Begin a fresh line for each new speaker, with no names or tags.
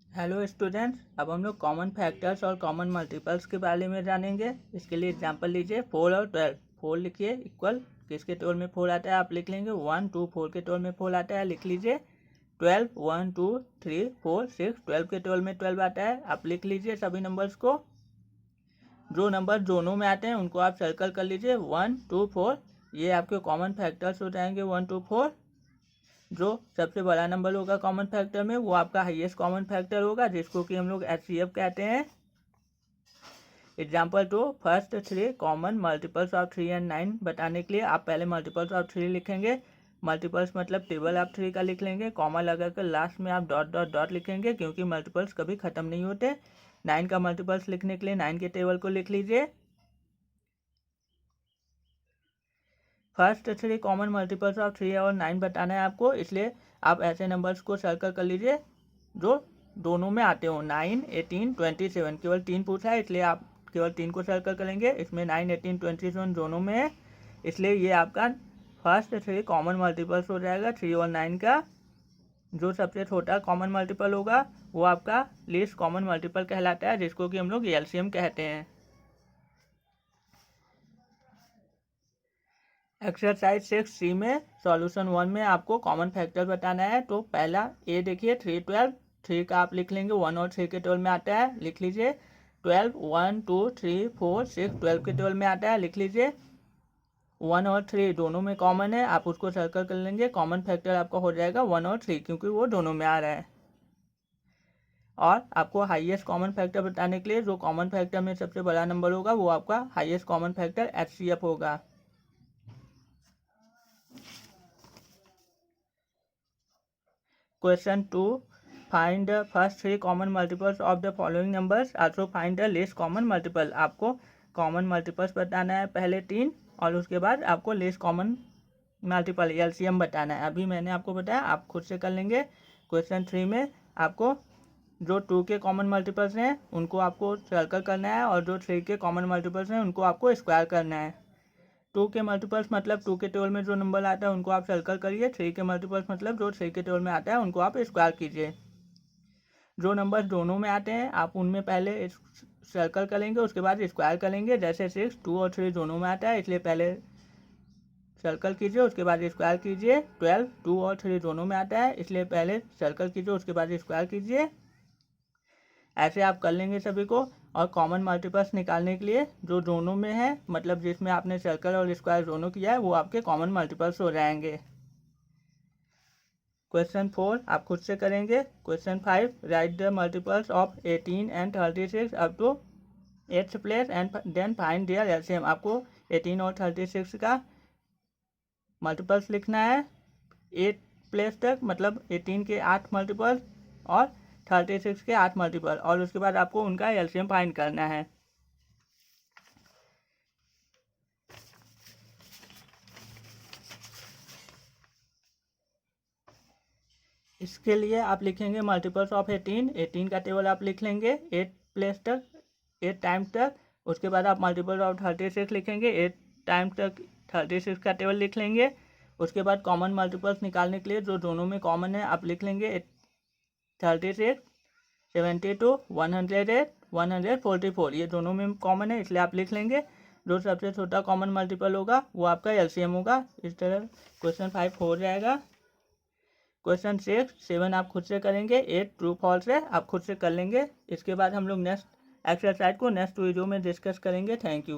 Hello students, अब हम लोग कॉमन फैक्टर्स और कॉमन मल्टीपल्स के बारे में जानेंगे। इसके लिए एग्जांपल लीजिए 4 और 12। 4 लिखिए इक्वल किसके टेबल में 4 आता है आप लिख लेंगे 1 2 4 के टेबल में 4 आता है लिख लीजिए। 12 1 2 3 4 6 12 के टेबल में 12 आता है आप लिख लीजिए सभी नंबर्स को। जो नंबर दोनों में आते हैं उनको आप सर्कल कर लीजिए 1 2 4। ये आपके कॉमन फैक्टर्स हो जाएंगे 1 2 4। जो सबसे बड़ा नंबर होगा कॉमन फैक्टर में वो आपका हाईएस्ट कॉमन फैक्टर होगा, जिसको कि हम लोग HCF कहते हैं। Example 2 first 3 common multiples of 3 and 9 बताने के लिए आप पहले मल्टीपल्स ऑफ 3 लिखेंगे। मल्टीपल्स मतलब टेबल आप 3 का लिख लेंगे, कॉमा लगा कर लास्ट में आप डॉट डॉट डॉट लिखेंगे क्योंकि मल्टीपल्स कभी खत्म नहीं होते। 9 का मल्टीपल्स लिखने के लिए 9 के टेबल को लिख लीजिए। फर्स्ट 3 कॉमन मल्टीपल्स ऑफ 3 और 9 बताना है आपको, इसलिए आप ऐसे नंबर्स को सर्कल कर लीजिए जो दोनों में आते हो 9 18 27। केवल 3 पूछा है इसलिए आप केवल 3 को सर्कल करेंगे। इसमें 9 18 27 दोनों में है, इसलिए ये आपका फर्स्ट 3 कॉमन मल्टीपल्स हो जाएगा 3 और 9 का। जो सबसे छोटा कॉमन मल्टीपल होगा वो आपका लीस्ट कॉमन मल्टीपल कहलाता है, जिसको कि हम लोग LCM कहते हैं। एक्सरसाइज 6C में सॉल्यूशन 1 में आपको कॉमन फैक्टर बताना है। तो पहला ए देखिए 3 12। 3 का आप लिख लेंगे 1 और 3 के टेबल में आता है लिख लीजिए। 12 1 2 3 4 6 12 के टेबल में आता है लिख लीजिए। 1 और 3 दोनों में कॉमन है, आप उसको सर्कल कर लेंगे। कॉमन फैक्टर आपका हो जाएगा 1 और 3 क्योंकि वो दोनों में आ रहा है। और आपको हाईएस्ट कॉमन फैक्टर बताने के लिए जो कॉमन फैक्टर में सबसे बड़ा नंबर होगा वो आपका हाईएस्ट कॉमन फैक्टर HCF होगा। Question 2. Find the first 3 common multiples of the following numbers. Also find the least common multiple. आपको कॉमन मल्टीपल्स बताना है पहले 3 और उसके बाद आपको लेस्ट कॉमन मल्टीपल LCM बताना है। अभी मैंने आपको बताया, आप खुद से कर लेंगे। क्वेश्चन 3 में आपको जो 2 के कॉमन मल्टीपल्स हैं उनको आपको सर्कल करना है और जो 3 के कॉमन मल्टीपल्स हैं उनको आपको स्क्वायर करना है। 2 के मल्टीपल्स मतलब 2 के टेबल में जो नंबर आता है उनको आप सर्कल करिए। 3 के मल्टीपल्स मतलब जो 3 के टेबल में आता है उनको आप स्क्वायर कीजिए। जो नंबर दोनों में आते हैं आप उनमें पहले सर्कल करेंगे उसके बाद स्क्वायर करेंगे। जैसे 6 2 और 3 दोनों में आता है इसलिए पहले सर्कल कीजिए उसके बाद स्क्वायर कीजिए। 12 2 और 3 दोनों में आता है इसलिए पहले सर्कल कीजिए उसके बाद स्क्वायर कीजिए। ऐसे आप कर लेंगे सभी को। और कॉमन मल्टीपल्स निकालने के लिए जो दोनों में है मतलब जिसमें आपने सर्कल और स्क्वायर दोनों किया है वो आपके कॉमन मल्टीपल्स हो जाएंगे। क्वेश्चन 4 आप खुद से करेंगे। Question 5 write the multiples of 18 and 36 up to 8th place and then find their LCM। आपको 18 और 36 का मल्टीपल्स लिखना है 8 प्लेस तक, मतलब 18 के 8 मल्टीपल्स और 36 के 8 मल्टीपल, और उसके बाद आपको उनका LCM फाइंड करना है। इसके लिए आप लिखेंगे मल्टीपल्स ऑफ 18 का टेबल आप लिख लेंगे 8 प्लेस तक 8 टाइम्स तक। उसके बाद आप मल्टीपल्स ऑफ 36 लिखेंगे 8 टाइम्स तक 36 का टेबल लिख लेंगे। उसके बाद कॉमन मल्टीपल्स निकालने के लिए जो दोनों में कॉमन है आप लिख लेंगे 36 72 108 144। ये दोनों में कॉमन है इसलिए आप लिख लेंगे। जो सबसे छोटा कॉमन मल्टीपल होगा वो आपका LCM होगा। इस तरह क्वेश्चन 5 हो जाएगा। क्वेश्चन 6 7 आप खुद से करेंगे। 8 ट्रू फॉल्स है आप खुद से कर लेंगे। इसके बाद हम लोग नेक्स्ट एक्सरसाइज को नेक्स्ट वीडियो में डिस्कस करेंगे। Thank you.